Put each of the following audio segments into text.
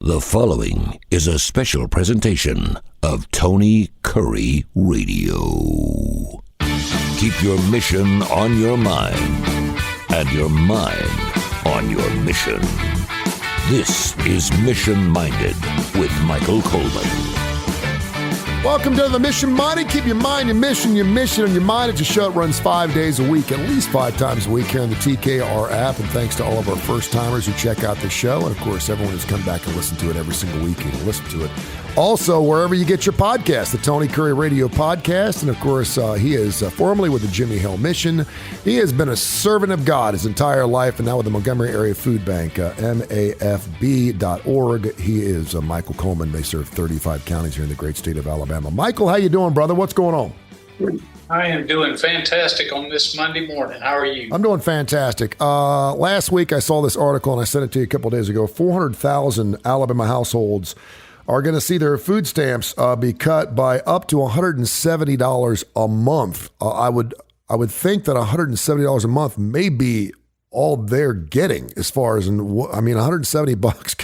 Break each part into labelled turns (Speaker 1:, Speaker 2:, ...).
Speaker 1: The following is a special presentation of Tony Kurre Radio. Keep your mission on your mind and your mind on your mission. This is Mission Minded with Michael Coleman.
Speaker 2: Welcome to the Mission Minded. Keep your mind, your mission on your mind. It's a show that runs 5 days a week, at least 5 times a week here on the TKR app. And thanks to all of our first-timers who check out the show. And, of course, everyone who's come back and listened to it every single week. You can listen to it. Also, wherever you get your podcast, the Tony Kurre Radio Podcast. And, of course, he is formerly with the Jimmy Hill Mission. He has been a servant of God his entire life, and now with the Montgomery Area Food Bank, MAFB.org. He is Michael Coleman. They serve 35 counties here in the great state of Alabama. Michael, how you doing, brother? What's going on?
Speaker 3: I am doing fantastic on this Monday morning. How are you?
Speaker 2: I'm doing fantastic. Last week, I saw this article, and I sent it to you a couple of days ago. 400,000 Alabama households are going to see their food stamps be cut by up to $170 a month. I would think that $170 a month may be all they're getting as far as, $170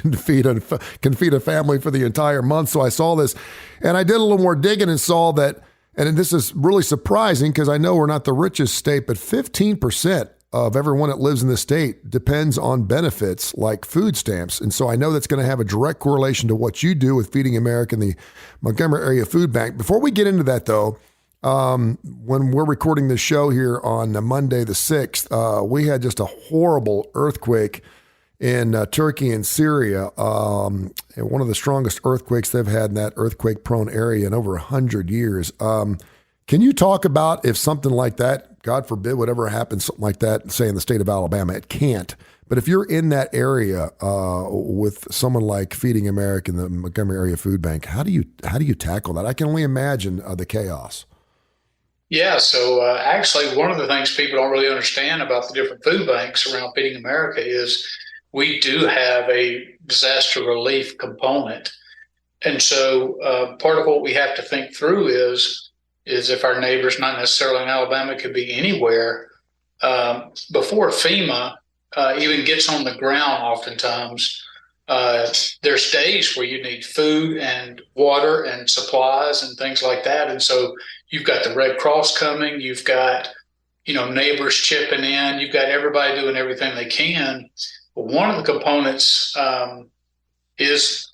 Speaker 2: can feed a family for the entire month. So I saw this, and I did a little more digging and saw that, and this is really surprising because I know we're not the richest state, but 15% of everyone that lives in the state depends on benefits like food stamps. And so I know that's going to have a direct correlation to what you do with Feeding America and the Montgomery Area Food Bank. Before we get into that, though, when we're recording this show here on Monday the 6th, we had just a horrible earthquake in Turkey and Syria. One of the strongest earthquakes they've had in that earthquake-prone area in over 100 years. Can you talk about if something like that, God forbid, whatever happens, something like that, say in the state of Alabama, it can't. But if you're in that area with someone like Feeding America and the Montgomery Area Food Bank, how do you tackle that? I can only imagine the chaos.
Speaker 3: Yeah, so actually one of the things people don't really understand about the different food banks around Feeding America is we do have a disaster relief component. And so part of what we have to think through is if our neighbors, not necessarily in Alabama, could be anywhere, before FEMA even gets on the ground oftentimes, there's days where you need food and water and supplies and things like that. And so you've got the Red Cross coming, you've got, neighbors chipping in, you've got everybody doing everything they can. But one of the components are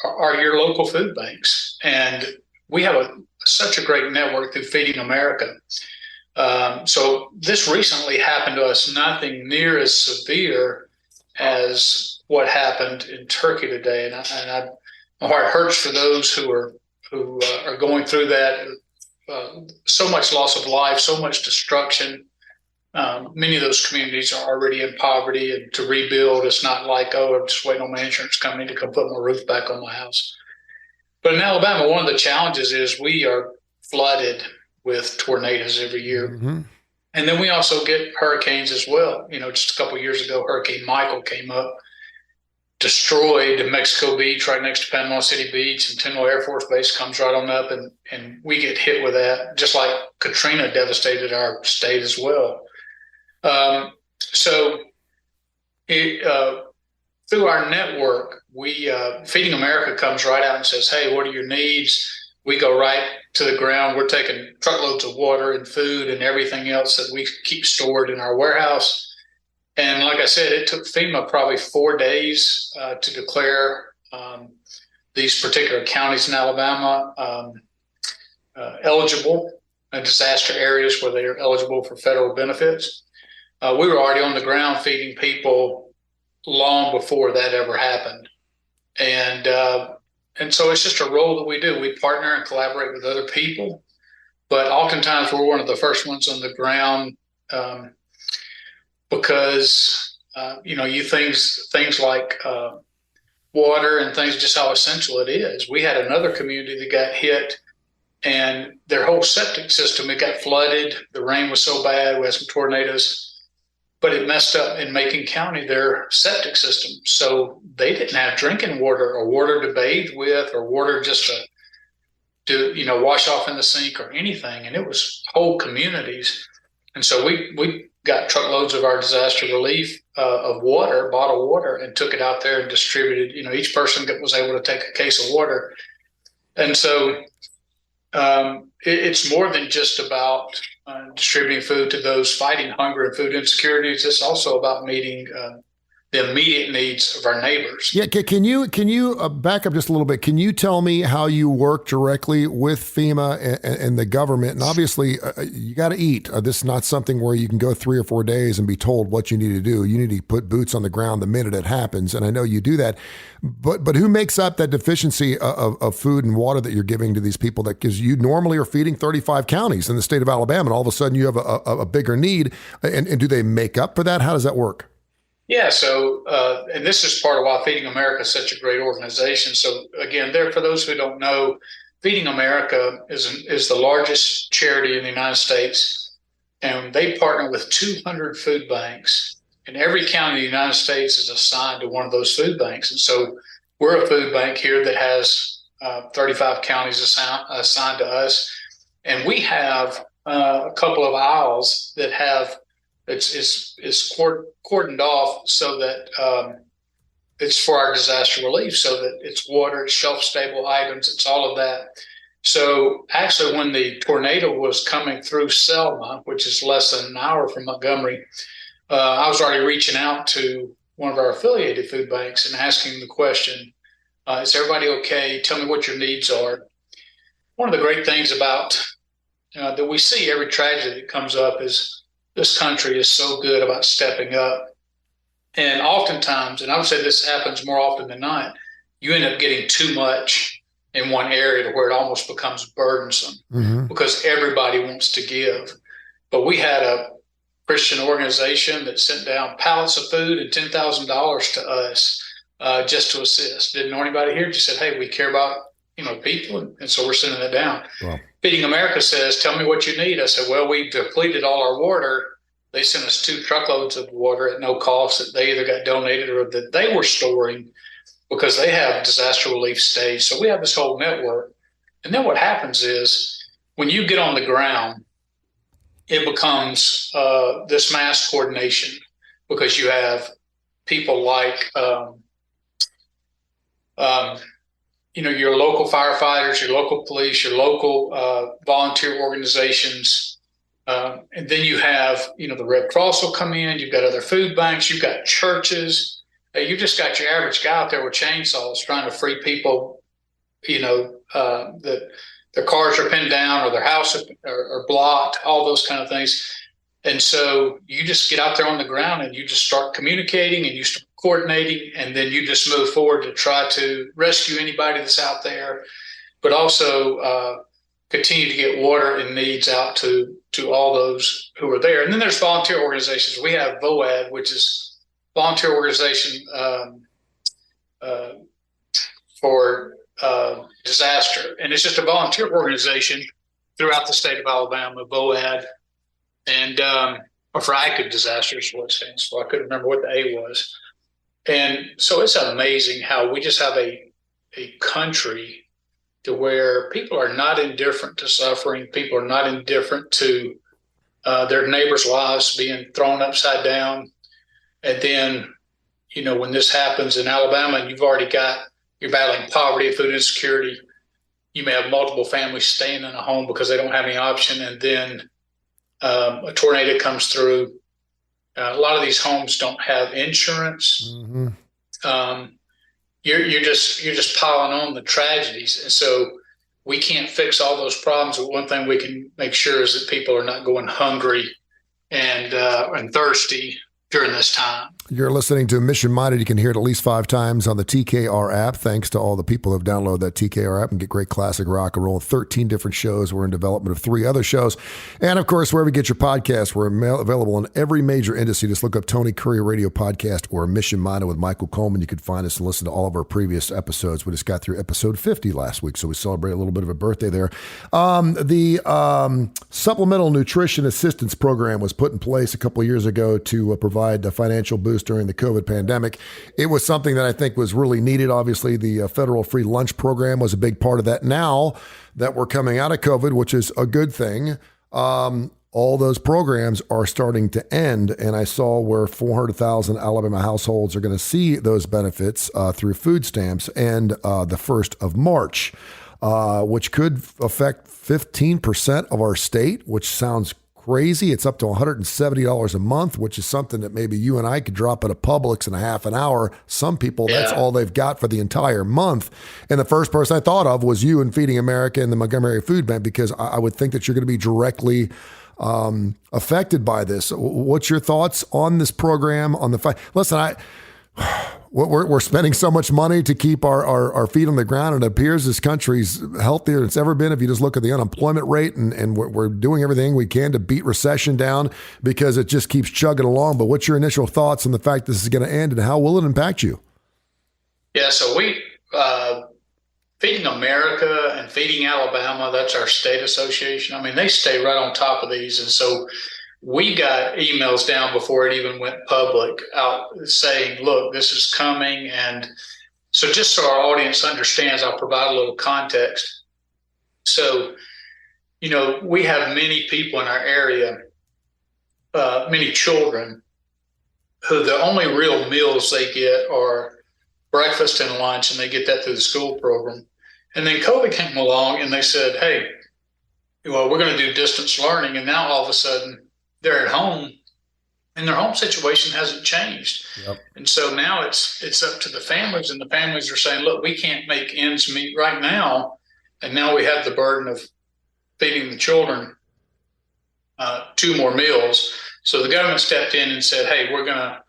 Speaker 3: your local food banks. And we have such a great network through Feeding America. So this recently happened to us, nothing near as severe as what happened in Turkey today. My heart hurts for those who are going through that. So much loss of life, so much destruction. Many of those communities are already in poverty, and to rebuild, it's not like, I'm just waiting on my insurance company to come put my roof back on my house. But in Alabama, one of the challenges is we are flooded with tornadoes every year. Mm-hmm. And then we also get hurricanes as well. Just a couple of years ago, Hurricane Michael came up, destroyed Mexico Beach right next to Panama City Beach, and Tyndall Air Force Base comes right on up, and we get hit with that, just like Katrina devastated our state as well. Through our network, we Feeding America comes right out and says, hey, what are your needs? We go right to the ground. We're taking truckloads of water and food and everything else that we keep stored in our warehouse. And like I said, it took FEMA probably 4 days to declare these particular counties in Alabama eligible, disaster areas where they are eligible for federal benefits. We were already on the ground feeding people long before that ever happened. And so it's just a role that we do. We partner and collaborate with other people, but oftentimes we're one of the first ones on the ground because, things like water and things, just how essential it is. We had another community that got hit, and their whole septic system, it got flooded. The rain was so bad, we had some tornadoes, but it messed up in Macon County, their septic system. So they didn't have drinking water or water to bathe with or water just to wash off in the sink or anything. And it was whole communities. And so we got truckloads of our disaster relief of water, bottled water, and took it out there and distributed. Each person was able to take a case of water. And so it's more than just about distributing food to those fighting hunger and food insecurities. It's also about meeting the immediate needs of our neighbors.
Speaker 2: Yeah, can you back up just a little bit? Can you tell me how you work directly with FEMA and the government? And obviously, you got to eat. This is not something where you can go 3 or 4 days and be told what you need to do. You need to put boots on the ground the minute it happens, and I know you do that. But who makes up that deficiency of food and water that you're giving to these people? That because you normally are feeding 35 counties in the state of Alabama, and all of a sudden you have a bigger need. And do they make up for that? How does that work?
Speaker 3: Yeah, so, and this is part of why Feeding America is such a great organization. So again, for those who don't know, Feeding America is the largest charity in the United States, and they partner with 200 food banks, and every county in the United States is assigned to one of those food banks. And so we're a food bank here that has 35 counties assigned to us, and we have a couple of aisles that have it's cordoned off so that it's for our disaster relief, so that it's water, it's shelf-stable items, it's all of that. So actually, when the tornado was coming through Selma, which is less than an hour from Montgomery, I was already reaching out to one of our affiliated food banks and asking the question, is everybody okay? Tell me what your needs are. One of the great things about that we see every tragedy that comes up is this country is so good about stepping up. And oftentimes, and I would say this happens more often than not, you end up getting too much in one area to where it almost becomes burdensome because everybody wants to give. But we had a Christian organization that sent down pallets of food and $10,000 to us just to assist. Didn't know anybody here, just said, hey, we care about people, and so we're sending that down. Wow. Feeding America says, tell me what you need. I said, well, we depleted all our water. They sent us 2 truckloads of water at no cost that they either got donated or that they were storing because they have disaster relief stays. So we have this whole network. And then what happens is when you get on the ground, it becomes this mass coordination because you have people like your local firefighters, your local police, your local volunteer organizations. And then you have, the Red Cross will come in. You've got other food banks. You've got churches. You just got your average guy out there with chainsaws trying to free people, that their cars are pinned down or their house are blocked, all those kind of things. And so you just get out there on the ground and you just start communicating and you start coordinating, and then you just move forward to try to rescue anybody that's out there, but also continue to get water and needs out to all those who are there. And then there's volunteer organizations. We have VOAD, which is volunteer organization for disaster. And it's just a volunteer organization throughout the state of Alabama, VOAD, and or for active disasters is what it stands for. I couldn't remember what the A was. And so it's amazing how we just have a country to where people are not indifferent to suffering. People are not indifferent to their neighbors' lives being thrown upside down. And then, when this happens in Alabama and you're battling poverty and food insecurity, you may have multiple families staying in a home because they don't have any option. And then a tornado comes through. A lot of these homes don't have insurance. You're just piling on the tragedies, and so we can't fix all those problems. But one thing we can make sure is that people are not going hungry and thirsty during this time.
Speaker 2: You're listening to Mission Minded. You can hear it at least 5 times on the TKR app. Thanks to all the people who have downloaded that TKR app and get great classic rock and roll. 13 different shows. We're in development of 3 other shows. And of course, wherever you get your podcasts, we're available in every major industry. Just look up Tony Kurre Radio Podcast or Mission Minded with Michael Coleman. You can find us and listen to all of our previous episodes. We just got through episode 50 last week, so we celebrate a little bit of a birthday there. The Supplemental Nutrition Assistance Program was put in place a couple of years ago to provide a financial boost during the COVID pandemic. It was something that I think was really needed. Obviously, the federal free lunch program was a big part of that. Now that we're coming out of COVID, which is a good thing, all those programs are starting to end. And I saw where 400,000 Alabama households are going to see those benefits through food stamps and the 1st of March, which could affect 15% of our state, which sounds crazy. It's up to $170 a month, which is something that maybe you and I could drop at a Publix in a half an hour. Some people, that's all they've got for the entire month. And the first person I thought of was you and Feeding America and the Montgomery Food Bank, because I would think that you're going to be directly affected by this. What's your thoughts on this program? On the fight? Listen, we're spending so much money to keep our feet on the ground. And it appears this country's healthier than it's ever been. If you just look at the unemployment rate, and we're doing everything we can to beat recession down because it just keeps chugging along. But what's your initial thoughts on the fact this is going to end, and how will it impact you?
Speaker 3: Yeah, so we Feeding America and Feeding Alabama, that's our state association. I mean, they stay right on top of these. And so we got emails down before it even went public out saying, look, this is coming. And so just so our audience understands, I'll provide a little context. So, we have many people in our area, many children, who the only real meals they get are breakfast and lunch, and they get that through the school program. And then COVID came along and they said, hey, well, we're going to do distance learning. And now all of a sudden they're at home and their home situation hasn't changed. Yep. And so now it's up to the families, and the families are saying, look, we can't make ends meet right now. And now we have the burden of feeding the children 2 more meals. So the government stepped in and said, hey, we're going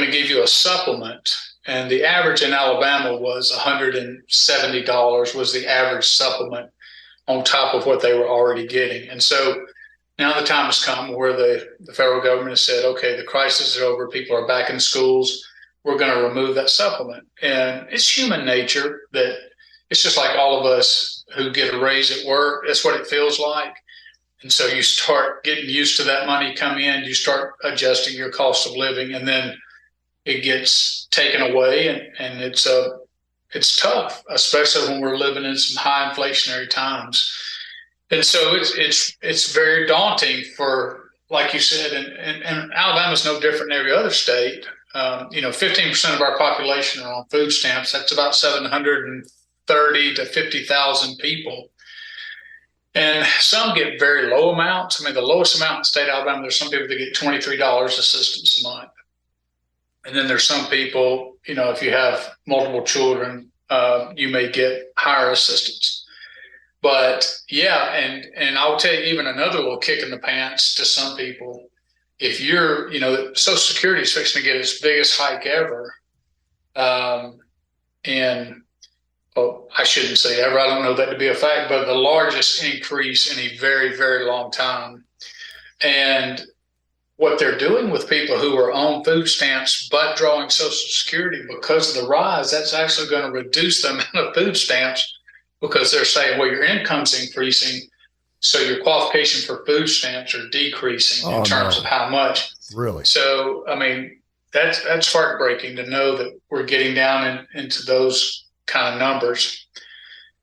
Speaker 3: to give you a supplement. And the average in Alabama was $170 was the average supplement on top of what they were already getting. And so now the time has come where the federal government has said, okay, the crisis is over. People are back in schools. We're going to remove that supplement. And it's human nature that it's just like all of us who get a raise at work. That's what it feels like. And so you start getting used to that money come in. You start adjusting your cost of living, and then it gets taken away, and it's tough, especially when we're living in some high inflationary times. And so it's very daunting for, like you said, and Alabama's no different than every other state. 15% of our population are on food stamps. That's about 730 to 50,000 people. And some get very low amounts. I mean, the lowest amount in the state of Alabama, there's some people that get $23 assistance a month. And then there's some people, if you have multiple children, you may get higher assistance. But yeah, and I'll tell you even another little kick in the pants to some people. If you're, Social Security is fixing to get its biggest hike ever. I shouldn't say ever. I don't know that to be a fact, but the largest increase in a very, very long time. And what they're doing with people who are on food stamps but drawing Social Security, because of the rise, that's actually going to reduce the amount of food stamps, because they're saying, well, your income's increasing, so your qualification for food stamps are decreasing in terms of how much.
Speaker 2: Really?
Speaker 3: So, I mean, that's heartbreaking to know that we're getting down into those kind of numbers.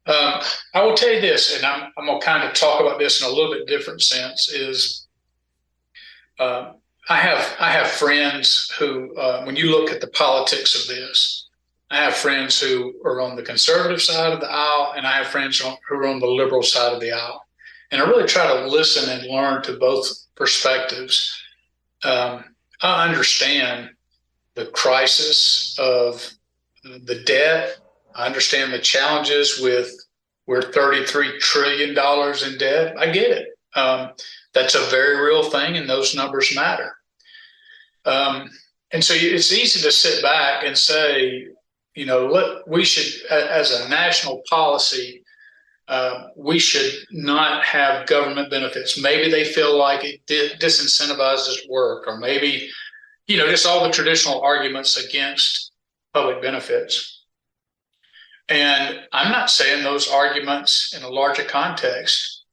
Speaker 3: I will tell you this, and I'm going to kind of talk about this in a little bit different sense, is I have friends who, when you look at the politics of this, I have friends who are on the conservative side of the aisle, and I have friends who are on the liberal side of the aisle. And I really try to listen and learn to both perspectives. I understand the crisis of the debt. I understand the challenges with we're $33 trillion in debt. I get it. That's a very real thing, and those numbers matter. And so it's easy to sit back and say, we should, as a national policy, we should not have government benefits. Maybe they feel like it disincentivizes work, or maybe, just all the traditional arguments against public benefits. And I'm not saying those arguments in a larger context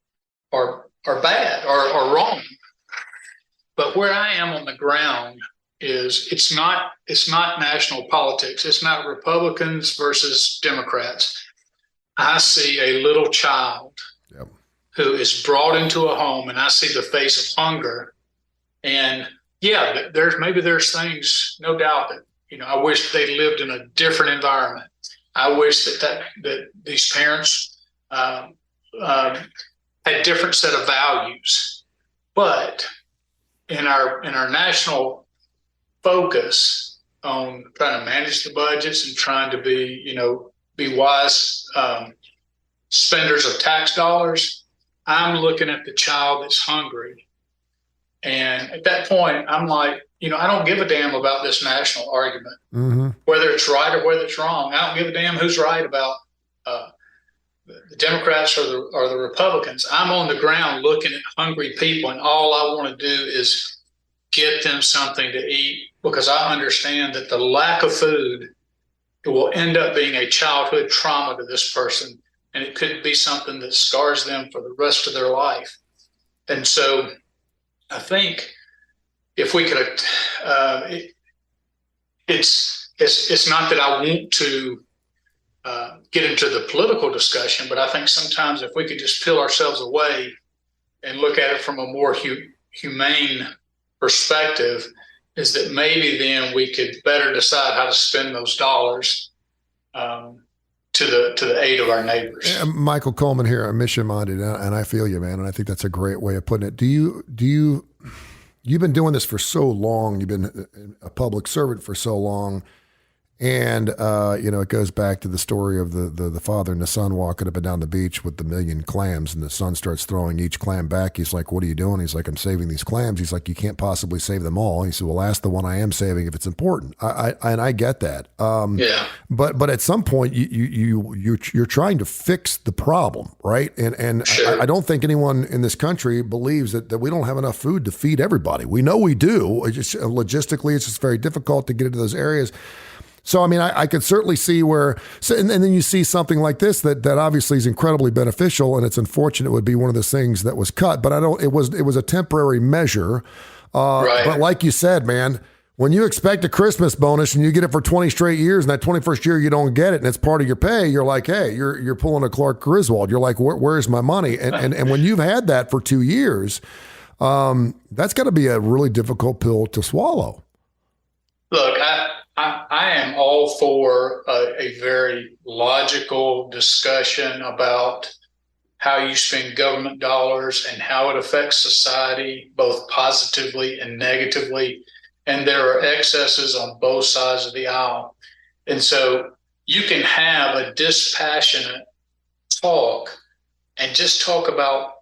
Speaker 3: are bad or wrong. But where I am on the ground is it's not national politics. It's not Republicans versus Democrats. I see a little child. Yep. who is brought into a home and I see the face of hunger. And yeah, there's things, no doubt, that, I wish they lived in a different environment. I wish that these parents had different set of values. But in our national focus on trying to manage the budgets and trying to be wise spenders of tax dollars, I'm looking at the child that's hungry. And at that point, I'm like, I don't give a damn about this national argument, whether it's right or whether it's wrong. I don't give a damn who's right about the Democrats or the Republicans. I'm on the ground looking at hungry people, and all I want to do is get them something to eat, because I understand that the lack of food, it will end up being a childhood trauma to this person, and it could be something that scars them for the rest of their life. And so I think if we could, it's not that I want to get into the political discussion, but I think sometimes if we could just peel ourselves away and look at it from a more humane perspective, is that maybe then we could better decide how to spend those dollars to the aid of our neighbors.
Speaker 2: Yeah, Michael Coleman here, I'm mission-minded, and I feel you, man, and I think that's a great way of putting it. You've been doing this for so long, you've been a public servant for so long, and it goes back to the story of the father and the son walking up and down the beach with the million clams, and the son starts throwing each clam back. He's like, "What are you doing?" He's like, "I'm saving these clams." He's like, "You can't possibly save them all." He said, "Well, ask the one I am saving if it's important." I get that.
Speaker 3: Yeah.
Speaker 2: But at some point, you're trying to fix the problem, right? And
Speaker 3: Sure.
Speaker 2: I don't think anyone in this country believes that we don't have enough food to feed everybody. We know we do. It's just, logistically, it's just very difficult to get into those areas. So, I mean, I could certainly see where, and then you see something like this that obviously is incredibly beneficial, and it's unfortunate it would be one of those things that was cut. But it was a temporary measure.
Speaker 3: Right.
Speaker 2: But like you said, man, when you expect a Christmas bonus and you get it for 20 straight years, and that 21st year you don't get it, and it's part of your pay, you're like, hey, you're pulling a Clark Griswold. You're like, where's my money? And when you've had that for 2 years, that's got to be a really difficult pill to swallow.
Speaker 3: Look, I am all for a very logical discussion about how you spend government dollars and how it affects society, both positively and negatively. And there are excesses on both sides of the aisle. And so you can have a dispassionate talk and just talk about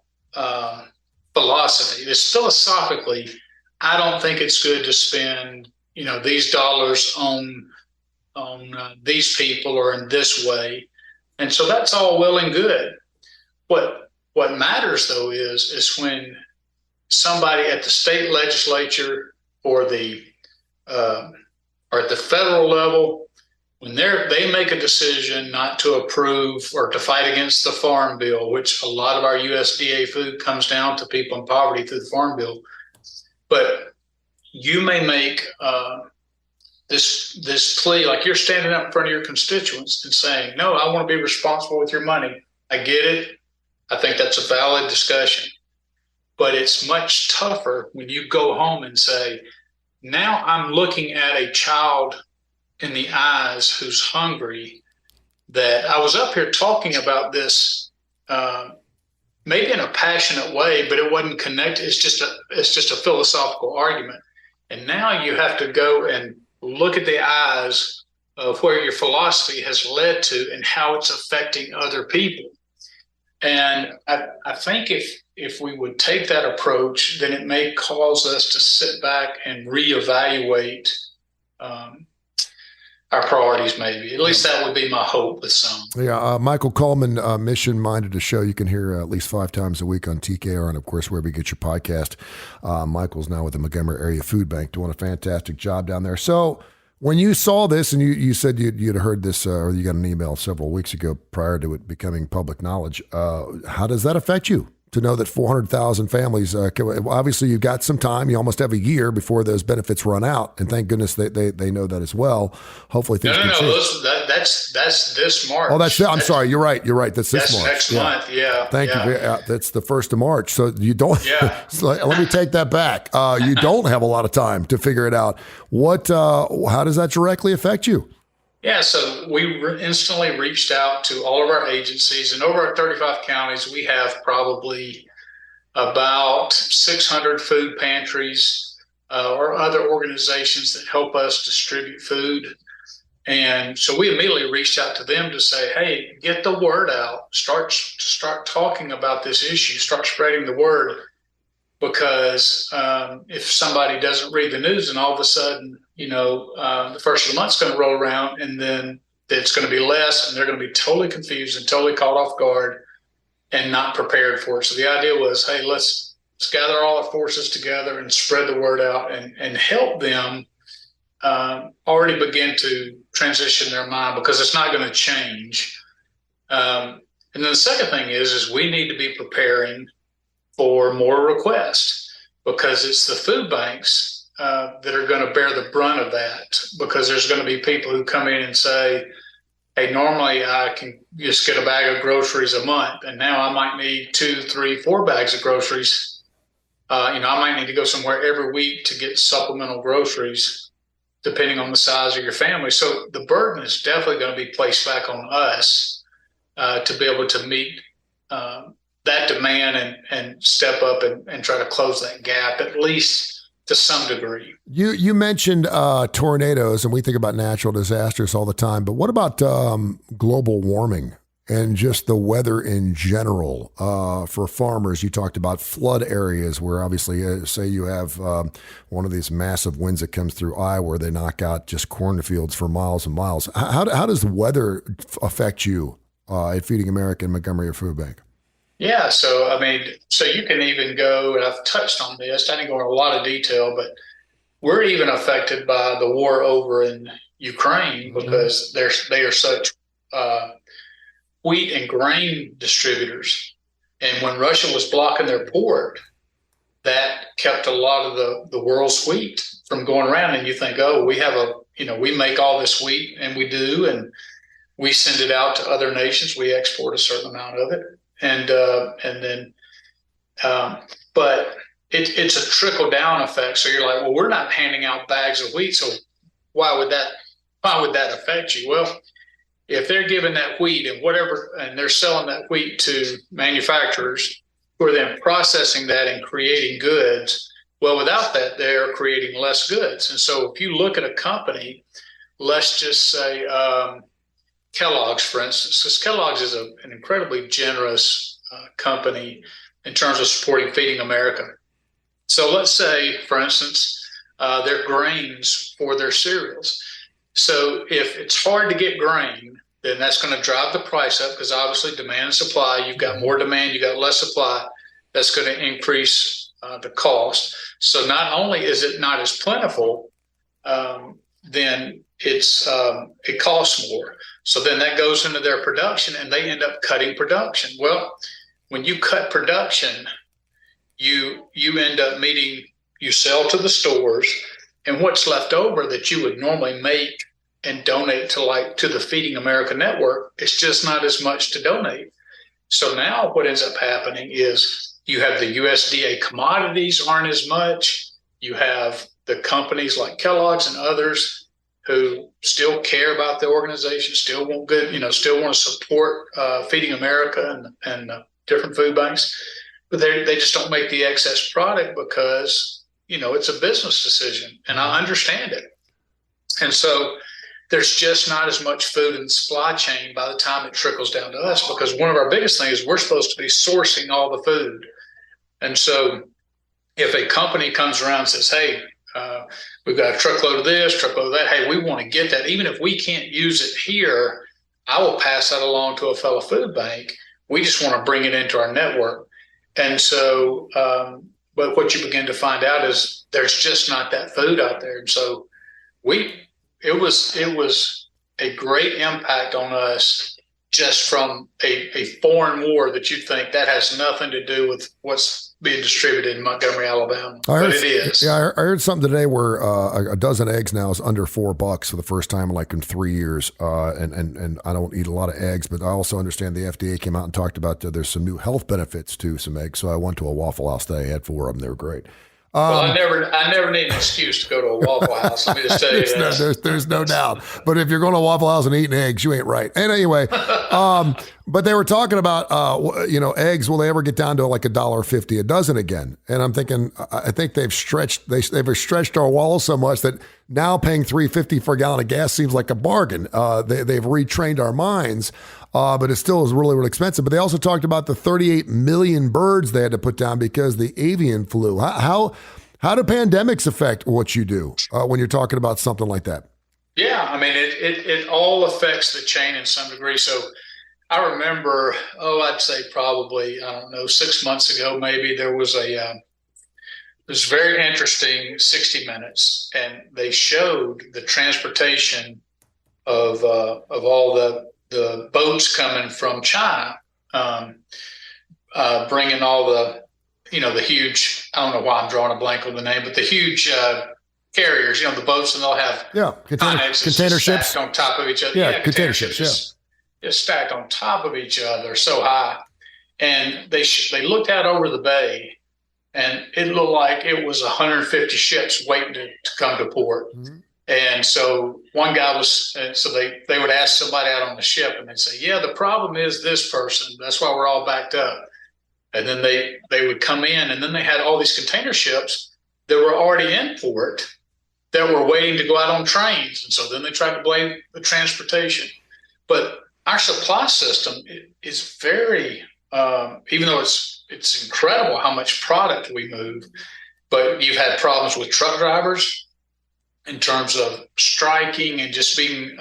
Speaker 3: philosophy. It's philosophically, I don't think it's good to spend these dollars on these people or in this way. And so that's all well and good. What matters, though, is when somebody at the state legislature or at the federal level, when they make a decision not to approve or to fight against the Farm Bill, which a lot of our USDA food comes down to people in poverty through the Farm Bill. But you may make this plea, like you're standing up in front of your constituents and saying, no, I want to be responsible with your money. I get it. I think that's a valid discussion. But it's much tougher when you go home and say, now I'm looking at a child in the eyes who's hungry, that I was up here talking about this maybe in a passionate way, but it wasn't connected. It's just a philosophical argument. And now you have to go and look at the eyes of where your philosophy has led to and how it's affecting other people. And I think if we would take that approach, then it may cause us to sit back and reevaluate our priorities, maybe. At least that would be my hope with some.
Speaker 2: Yeah, Michael Coleman, Mission Minded, a show you can hear at least 5 times a week on TKR and, of course, wherever you get your podcast. Michael's now with the Montgomery Area Food Bank, doing a fantastic job down there. So when you saw this, and you said you'd heard this, or you got an email several weeks ago prior to it becoming public knowledge, how does that affect you to know that 400,000 families, obviously you've got some time. You almost have a year before those benefits run out. And thank goodness they know that as well. Hopefully things can change.
Speaker 3: That's this March.
Speaker 2: Oh, I'm sorry. You're right. That's this March.
Speaker 3: Next month. Yeah.
Speaker 2: Thank you. That's the 1st of March. So you don't, let me take that back. You don't have a lot of time to figure it out. How does that directly affect you?
Speaker 3: Yeah, so we instantly reached out to all of our agencies, and over our 35 counties, we have probably about 600 food pantries or other organizations that help us distribute food. And so we immediately reached out to them to say, hey, get the word out, start talking about this issue, start spreading the word. Because if somebody doesn't read the news and all of a sudden, the first of the month's going to roll around and then it's going to be less and they're going to be totally confused and totally caught off guard and not prepared for it. So the idea was, hey, let's gather all our forces together and spread the word out and help them already begin to transition their mind, because it's not going to change. And then the second thing is we need to be preparing for more requests, because it's the food banks that are going to bear the brunt of that, because there's going to be people who come in and say, hey, normally I can just get a bag of groceries a month, and now I might need 2, 3, 4 bags of groceries. I might need to go somewhere every week to get supplemental groceries, depending on the size of your family. So the burden is definitely going to be placed back on us to be able to meet that demand and step up and try to close that gap, at least to some degree.
Speaker 2: You mentioned tornadoes, and we think about natural disasters all the time, but what about global warming and just the weather in general for farmers? You talked about flood areas where obviously, say you have one of these massive winds that comes through Iowa where they knock out just cornfields for miles and miles. How does the weather affect you at Feeding America and Montgomery Food Bank?
Speaker 3: Yeah, so you can even go, and I've touched on this, I didn't go into a lot of detail, but we're even affected by the war over in Ukraine, because they are such wheat and grain distributors. And when Russia was blocking their port, that kept a lot of the world's wheat from going around. And you think, oh, we make all this wheat, and we do, and we send it out to other nations. We export a certain amount of it. But it's a trickle down effect. So you're like, well, we're not handing out bags of wheat, so why would that affect you? Well, if they're giving that wheat and they're selling that wheat to manufacturers who are then processing that and creating goods, well, without that, they're creating less goods. And so if you look at a company, let's just say Kellogg's, for instance, because Kellogg's is an incredibly generous company in terms of supporting Feeding America. So let's say, for instance, their grains for their cereals. So if it's hard to get grain, then that's going to drive the price up, because obviously demand and supply, you've got more demand, you've got less supply, that's going to increase the cost. So not only is it not as plentiful, then it costs more. So then that goes into their production, and they end up cutting production. Well, when you cut production, you end up you sell to the stores, and what's left over that you would normally make and donate to the Feeding America network, it's just not as much to donate. So now what ends up happening is you have the USDA commodities aren't as much. You have the companies like Kellogg's and others who still care about the organization, still want still want to support Feeding America and different food banks, but they just don't make the excess product because, it's a business decision, and I understand it. And so there's just not as much food in the supply chain by the time it trickles down to us, because one of our biggest things is we're supposed to be sourcing all the food. And so if a company comes around and says, hey, we've got a truckload of this, truckload of that, hey, we want to get that. Even if we can't use it here, I will pass that along to a fellow food bank. We just want to bring it into our network. And so, but what you begin to find out is there's just not that food out there. And so it was a great impact on us just from a foreign war that you think that has nothing to do with what's being distributed in Montgomery, Alabama. But it is.
Speaker 2: Yeah, I heard something today where a dozen eggs now is under $4 for the first time in 3 years. And I don't eat a lot of eggs, but I also understand the FDA came out and talked about there's some new health benefits to some eggs. So I went to a Waffle House today. I had 4 of them. They were great.
Speaker 3: Well, I never need an excuse to go to a Waffle House. Let me just tell you that.
Speaker 2: There's no doubt. But if you're going to a Waffle House and eating eggs, you ain't right. And anyway, but they were talking about, eggs. Will they ever get down to like $1.50 a dozen again? And I'm thinking, I think they've stretched our walls so much that now paying $3.50 for a gallon of gas seems like a bargain. They've retrained our minds. But it still is really, really expensive. But they also talked about the 38 million birds they had to put down because of the avian flu. How do pandemics affect what you do when you're talking about something like that?
Speaker 3: Yeah, I mean, it all affects the chain in some degree. So I remember, I'd say probably, 6 months ago, maybe there was this very interesting 60 Minutes, and they showed the transportation of all the boats coming from China, bringing all the huge, I don't know why I'm drawing a blank on the name, but the huge carriers, the boats, and they'll have
Speaker 2: container ships
Speaker 3: on top of each other.
Speaker 2: Yeah, container ships,
Speaker 3: just stacked on top of each other so high. And they looked out over the bay, and it looked like it was 150 ships waiting to come to port. Mm-hmm. And so one guy they would ask somebody out on the ship, and they'd say, yeah, the problem is this person. That's why we're all backed up. And then they would come in, and then they had all these container ships that were already in port that were waiting to go out on trains. And so then they tried to blame the transportation. But our supply system is very, even though it's incredible how much product we move, but you've had problems with truck drivers in terms of striking and just being,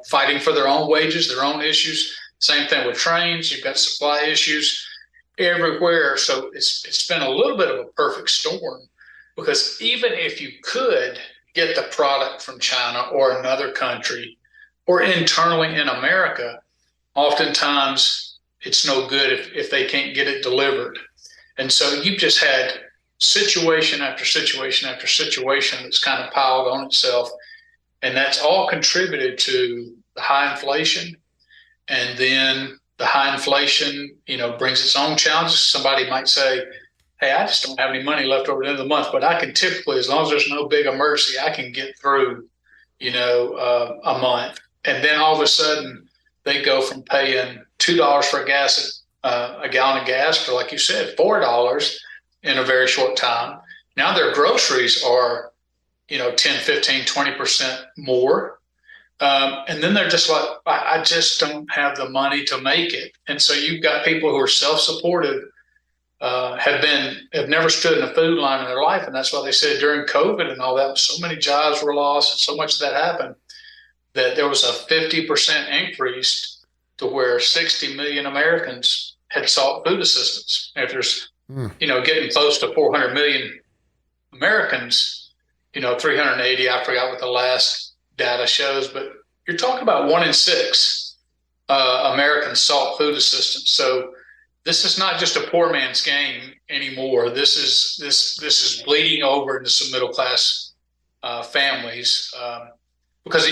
Speaker 3: fighting for their own wages, their own issues. Same thing with trains. You've got supply issues everywhere. So it's been a little bit of a perfect storm, because even if you could get the product from China or another country or internally in America, oftentimes it's no good if they can't get it delivered. And so you've just had situation after situation after situation that's kind of piled on itself. And that's all contributed to the high inflation. And then the high inflation, brings its own challenges. Somebody might say, hey, I just don't have any money left over the end of the month, but I can typically, as long as there's no big emergency, I can get through, a month. And then all of a sudden they go from paying $2 for a gallon of gas to, like you said, $4 in a very short time. Now their groceries are, 10, 15, 20% more. And then they're just like, I just don't have the money to make it. And so you've got people who are self-supportive, have never stood in a food line in their life. And that's why they said during COVID and all that, so many jobs were lost and so much of that happened, that there was a 50% increase to where 60 million Americans had sought food assistance. If there's getting close to 400 million Americans, 380, I forgot what the last data shows, but you're talking about 1 in 6 Americans sought food assistance. So this is not just a poor man's game anymore. This is bleeding over into some middle class families, because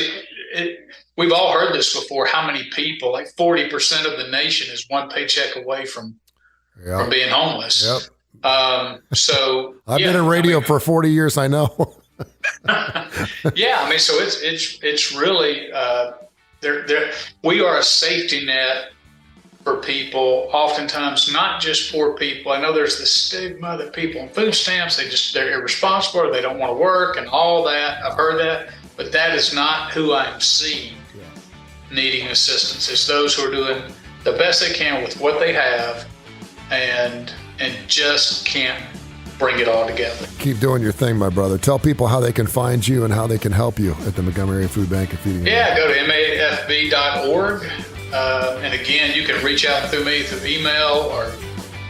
Speaker 3: we've all heard this before. How many people, like 40% of the nation, is one paycheck away from being homeless.
Speaker 2: Yep.
Speaker 3: So
Speaker 2: I've been in radio for 40 years. I know.
Speaker 3: Yeah. I mean, so it's really, we are a safety net for people, oftentimes not just poor people. I know there's the stigma that people on food stamps, they're irresponsible, or they don't want to work and all that. I've heard that, but that is not who I'm seeing needing assistance. It's those who are doing the best they can with what they have and just can't bring it all together.
Speaker 2: Keep doing your thing, my brother. Tell people how they can find you and how they can help you at the Montgomery Area Food Bank and Feeding.
Speaker 3: Yeah, go to MAFB.org. And again, you can reach out through me through email or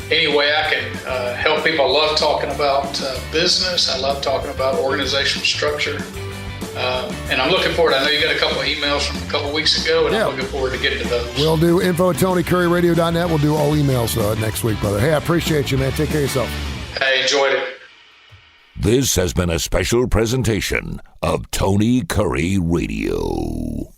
Speaker 3: any way I can help people. I love talking about business. I love talking about organizational structure. And I'm looking forward. I know you got a couple of emails from a couple of weeks ago, and I'm looking forward to getting to those.
Speaker 2: We'll do info at TonyCurryRadio.net. We'll do all emails next week, brother. Hey, I appreciate you, man. Take care of yourself.
Speaker 3: Hey, enjoyed it.
Speaker 1: This has been a special presentation of Tony Curry Radio.